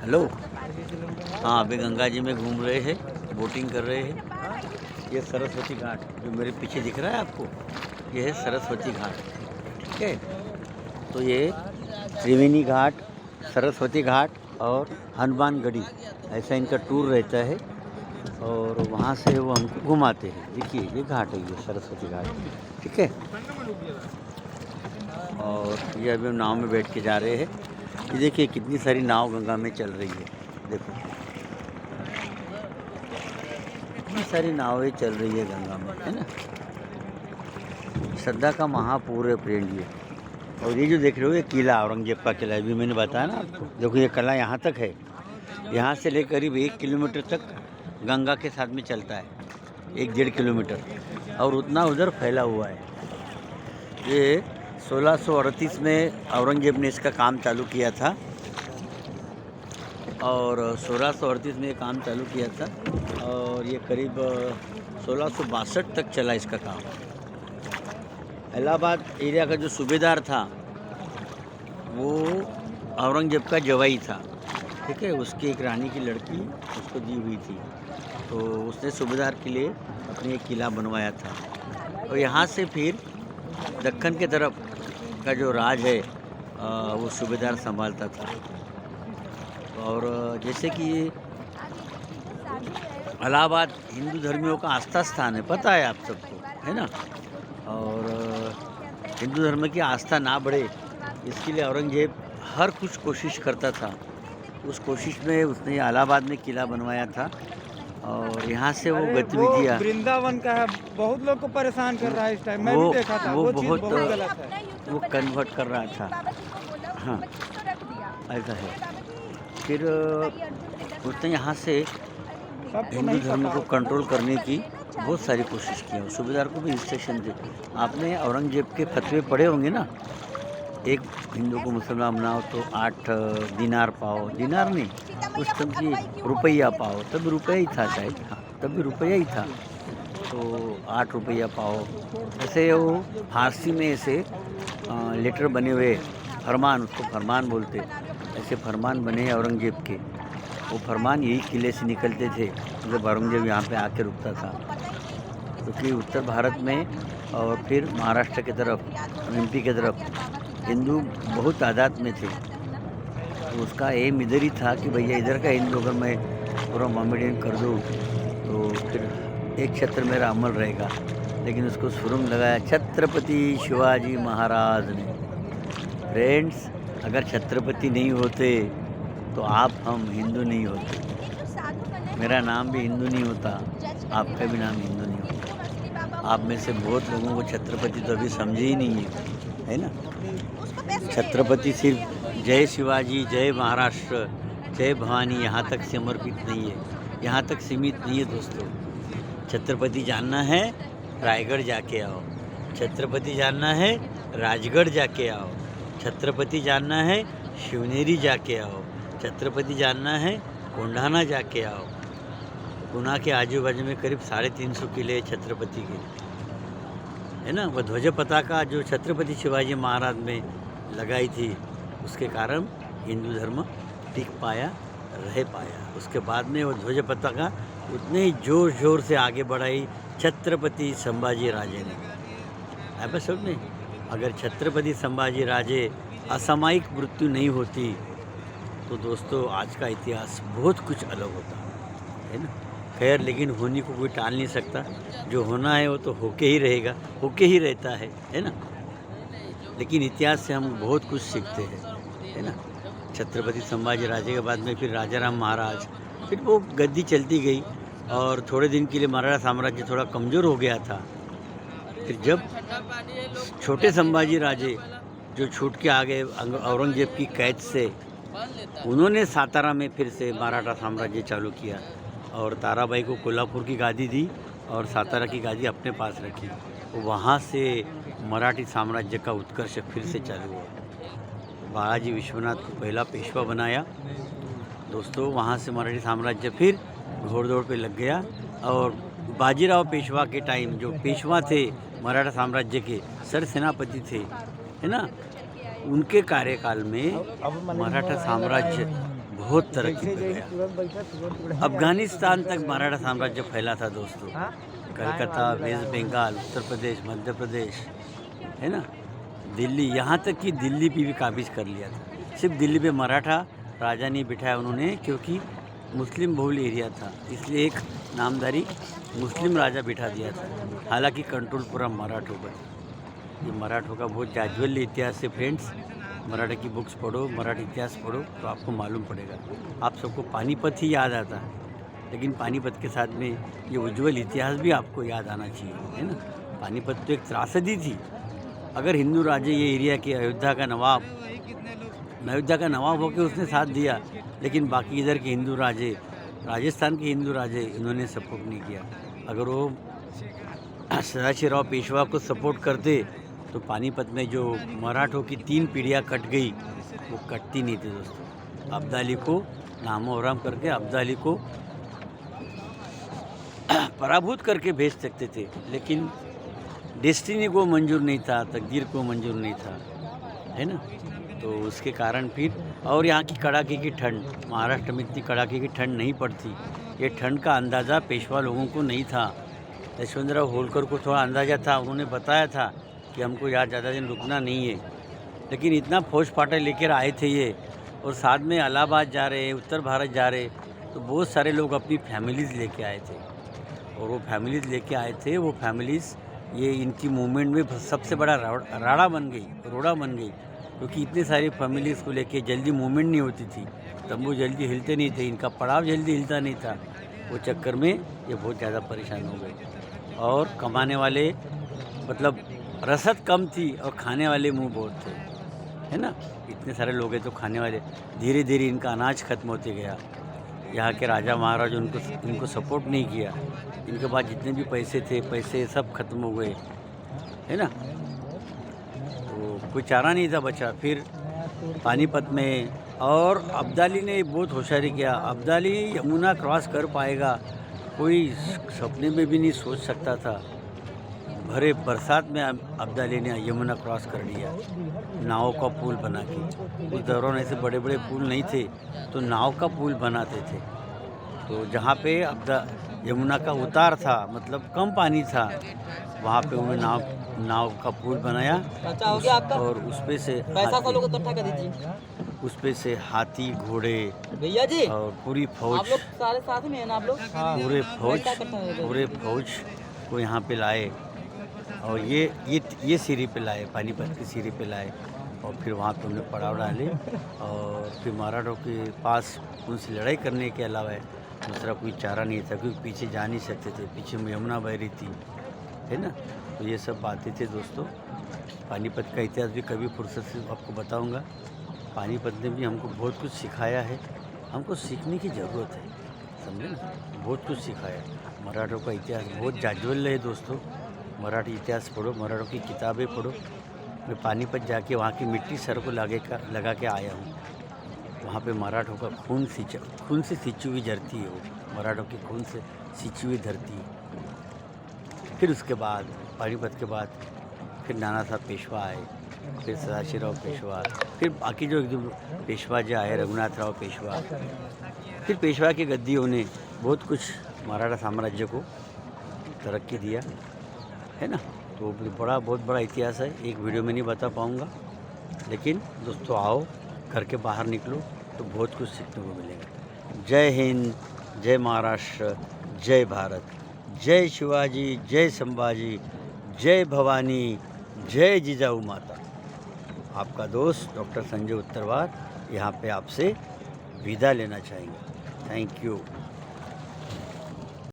Hello. हाँ, अभी गंगा जी में घूम रहे हैं, बोटिंग कर रहे हैं। ये सरस्वती घाट जो मेरे पीछे दिख रहा है आपको, ये है सरस्वती घाट। ठीक है, तो ये त्रिवेणी घाट, सरस्वती घाट और हनुमान गढ़ी, ऐसा इनका टूर रहता है और वहाँ से वो हमको घुमाते हैं। देखिए ये घाट है, ये सरस्वती घाट। ठीक है, और ये अभी हम नाव में बैठ के जा रहे हैं। ये देखिए कितनी सारी नाव गंगा में चल रही है। देखो कितनी सारी नावें चल रही है गंगा में, है ना। श्रद्धा का महापूर है फ्रेंड ये। और ये जो देख रहे हो ये किला, औरंगजेब का किला, अभी मैंने बताया ना आपको। देखो ये किला यहाँ तक है, यहाँ से ले करीब 1 किलोमीटर तक गंगा के साथ में चलता है, 1-1.5 किलोमीटर, और उतना उधर फैला हुआ है। ये 1638 में औरंगजेब ने इसका काम चालू किया था और 1638 में ये काम चालू किया था और ये करीब 1662 तक चला इसका काम। इलाहाबाद एरिया का जो सूबेदार था वो औरंगजेब का जवाई था। ठीक है, उसकी एक रानी की लड़की उसको दी हुई थी, तो उसने सूबेदार के लिए अपने एक किला बनवाया था। और यहाँ से फिर दक्कन के तरफ का जो राज है वो सूबेदार संभालता था। और जैसे कि इलाहाबाद हिंदू धर्मियों का आस्था स्थान है, पता है आप सबको, है ना। और हिंदू धर्म की आस्था ना बढ़े इसके लिए औरंगजेब हर कुछ कोशिश करता था। उस कोशिश में उसने इलाहाबाद में किला बनवाया था और यहाँ से वो गतिविधियाँ, वृंदावन का है, बहुत लोग को परेशान कर रहा है इस टाइम। मैं भी देखा था, वो चीज़ बहुत गलत है। वो कन्वर्ट कर रहा था। हाँ, ऐसा है। फिर उसने यहाँ से हिंदू धर्म को कंट्रोल करने की बहुत सारी कोशिश की है। सूबेदार को भी इंस्ट्रक्शन दी। आपने औरंगजेब के फतवे पढ़े होंगे ना, एक हिंदू को मुसलमान बनाओ तो 8 दिनार पाओ, दिनार नहीं उस टाइम की रुपया पाओ, तब रुपया ही था शायद, हाँ तब भी रुपया ही था, तो 8 रुपया पाओ। ऐसे वो फारसी में ऐसे लेटर बने हुए, फरमान, उसको फरमान बोलते, ऐसे फरमान बने औरंगजेब के। वो फरमान यही किले से निकलते थे जब औरंगजेब यहाँ पे आके रुकता था। क्योंकि उत्तर भारत में और फिर महाराष्ट्र की तरफ, एमपी की तरफ हिंदू बहुत तादाद में थे, तो उसका एम इधर ही था कि भैया इधर का हिंदू अगर मैं पूरा मोमेडियन कर दूँ तो फिर एक क्षेत्र मेरा अमल रहेगा। लेकिन उसको सुरंग लगाया छत्रपति शिवाजी महाराज ने। फ्रेंड्स, अगर छत्रपति नहीं होते तो आप हम हिंदू नहीं होते, मेरा नाम भी हिंदू नहीं होता, आपका भी नाम हिंदू नहीं होता। आप में से बहुत लोगों को छत्रपति तो अभी समझे ही नहीं है ना। छत्रपति सिर्फ जय शिवाजी, जय महाराष्ट्र, जय भवानी यहाँ तक समर्पित नहीं है, यहाँ तक सीमित नहीं है दोस्तों। छत्रपति जानना है, रायगढ़ जाके आओ। छत्रपति जानना है, राजगढ़ जाके आओ। छत्रपति जानना है, शिवनेरी जाके आओ। छत्रपति जानना है, कोंढाना जाके आओ। गुना के आजू बाजू में करीब 350 किले छत्रपति के, है ना। वह ध्वज पताका जो छत्रपति शिवाजी महाराज में लगाई थी, उसके कारण हिंदू धर्म टिक पाया, रह पाया। उसके बाद में वो ध्वज पताका उतने ही जोर शोर से आगे बढ़ाई छत्रपति संभाजी राजे ने। एपिसोड में अगर छत्रपति संभाजी राजे असामयिक मृत्यु नहीं होती तो दोस्तों आज का इतिहास बहुत कुछ अलग होता है ना। खैर, लेकिन होने को कोई टाल नहीं सकता, जो होना है वो तो होके ही रहेगा, होके ही रहता है ना। लेकिन इतिहास से हम बहुत कुछ सीखते हैं, है ना। छत्रपति संभाजी राजे के बाद में फिर राजाराम महाराज, फिर वो गद्दी चलती गई और थोड़े दिन के लिए मराठा साम्राज्य थोड़ा कमज़ोर हो गया था। फिर जब छोटे संभाजी राजे जो छूट के आ गए औरंगजेब की कैद से, उन्होंने सातारा में फिर से मराठा साम्राज्य चालू किया और ताराबाई को कोल्हापुर की गादी दी और सातारा की गादी अपने पास रखी। वहाँ से मराठी साम्राज्य का उत्कर्ष फिर से चालू हुआ। बालाजी विश्वनाथ को पहला पेशवा बनाया दोस्तों। वहाँ से मराठी साम्राज्य फिर घोड़दौड़ पे लग गया और बाजीराव पेशवा के टाइम जो पेशवा थे मराठा साम्राज्य के, सरसेनापति थे, है ना, उनके कार्यकाल में मराठा साम्राज्य बहुत तरक्की पे गया। अफगानिस्तान तक मराठा साम्राज्य फैला था दोस्तों। कलकत्ता, वेस्ट बंगाल, उत्तर प्रदेश, मध्य प्रदेश, है ना, दिल्ली, यहाँ तक कि दिल्ली भी काबिज कर लिया था। सिर्फ दिल्ली पे मराठा राजा नहीं बिठाया उन्होंने, क्योंकि मुस्लिम बहुल एरिया था, इसलिए एक नामदारी मुस्लिम राजा बिठा दिया था। हालांकि कंट्रोल पूरा मराठों पर। ये मराठों का बहुत जाज्वल्य इतिहास है फ्रेंड्स। मराठी की बुक्स पढ़ो, मराठी इतिहास पढ़ो तो आपको मालूम पड़ेगा। आप सबको पानीपत ही याद आता है, लेकिन पानीपत के साथ में ये उज्ज्वल इतिहास भी आपको याद आना चाहिए, है ना। पानीपत तो एक त्रासदी थी। अगर हिंदू राजे ये एरिया के अयोध्या का नवाब होकर उसने साथ दिया, लेकिन बाकी इधर के हिंदू राजे, राजस्थान के हिंदू राजे, इन्होंने सपोर्ट नहीं किया। अगर वो सदाशिवराव पेशवा को सपोर्ट करते तो पानीपत में जो मराठों की 3 पीढ़ियाँ कट गई, वो कटती नहीं थी दोस्तों। अब्दाली को नामोहराम करके अब्दाली को पराभूत करके भेज सकते थे, लेकिन डेस्टिनी को मंजूर नहीं था, तकदीर को मंजूर नहीं था, है ना। तो उसके कारण फिर, और यहाँ की कड़ाके की ठंड, महाराष्ट्र में इतनी कड़ाके की ठंड नहीं पड़ती। ये ठंड का अंदाज़ा पेशवा लोगों को नहीं था। यशवंतराव होलकर को थोड़ा अंदाज़ा था, उन्होंने बताया था कि हमको यहाँ ज़्यादा दिन रुकना नहीं है, लेकिन इतना फौज फाटा लेकर आए थे ये, और साथ में इलाहाबाद जा रहे, उत्तर भारत जा रहे, तो बहुत सारे लोग अपनी फैमिलीज़ लेके आए थे। और वो फैमिलीज़ लेके आए थे, वो फैमिलीज़ ये इनकी मूवमेंट में सबसे बड़ा रोड़ा बन गई, क्योंकि इतने सारी फैमिलीज़ को लेके जल्दी मूवमेंट नहीं होती थी, तंबू जल्दी हिलते नहीं थे, इनका पड़ाव जल्दी हिलता नहीं था। वो चक्कर में ये बहुत ज़्यादा परेशान हो गए। और कमाने वाले, मतलब रसद कम थी और खाने वाले मुंह बहुत थे, है ना। इतने सारे लोग हैं तो खाने वाले, धीरे धीरे इनका अनाज खत्म होते गया। यहाँ के राजा महाराज इनको सपोर्ट नहीं किया। इनके पास जितने भी पैसे थे, पैसे सब खत्म हो गए, है ना। तो कोई चारा नहीं था बचा। फिर पानीपत में, और अब्दाली ने बहुत होशियारी किया। अब्दाली यमुना क्रॉस कर पाएगा, कोई सपने में भी नहीं सोच सकता था। भरे बरसात में अब्दाली ने यमुना क्रॉस कर लिया, नाव का पुल बना के। उस दौरान ऐसे बड़े बड़े पुल नहीं थे, तो नाव का पुल बनाते थे। तो जहाँ पे यमुना का उतार था, मतलब कम पानी था, वहाँ पे उन्होंने नाव का पुल बनाया। और उसपे से हाथी, घोड़े भैया जी और पूरी फौज, आप लोग सारे साथ में हैं ना आप लोग? पूरे फौज को यहाँ पे लाए, और ये सीढ़ी पे लाए, पानीपत की सीढ़ी पे लाए। और फिर वहाँ पे उन्हें पड़ाव डाले, और फिर मराठों के पास उनसे लड़ाई करने के अलावा दूसरा कोई चारा नहीं था, क्योंकि पीछे जा नहीं सकते थे, पीछे यमुना बह रही थी, है ना। तो ये सब बातें थे दोस्तों। पानीपत का इतिहास भी कभी फुर्सत से आपको बताऊंगा। पानीपत ने भी हमको बहुत कुछ सिखाया है, हमको सीखने की ज़रूरत है, समझे ना। बहुत कुछ सिखाया। मराठों का इतिहास बहुत जाज्वल्य है दोस्तों। मराठी इतिहास पढ़ो, मराठों की किताबें पढ़ो। मैं पानीपत जाके वहाँ की मिट्टी सर को लगा के आया हूँ। वहाँ पे मराठों का खून से सिंची हुई धरती है, वो मराठों के खून से सिंची हुई धरती है। फिर उसके बाद पानीपत के बाद फिर नाना साहब पेशवा आए, फिर सदाशिवराव पेशवा, फिर बाकी जो एकदम पेशवा जो आए, रघुनाथराव पेशवा। फिर पेशवा की गद्दियों ने बहुत कुछ मराठा साम्राज्य को तरक्की दिया, है ना। तो बहुत बड़ा इतिहास है, एक वीडियो में नहीं बता पाऊँगा, लेकिन दोस्तों आओ, घर के बाहर निकलो तो बहुत कुछ सीखने को मिलेगा। जय हिंद, जय महाराष्ट्र, जय भारत, जय शिवाजी, जय संभाजी, जय भवानी, जय जिजाऊ माता। आपका दोस्त डॉक्टर संजय उत्तरवार यहाँ पे आपसे विदा लेना चाहेंगे। Thank you.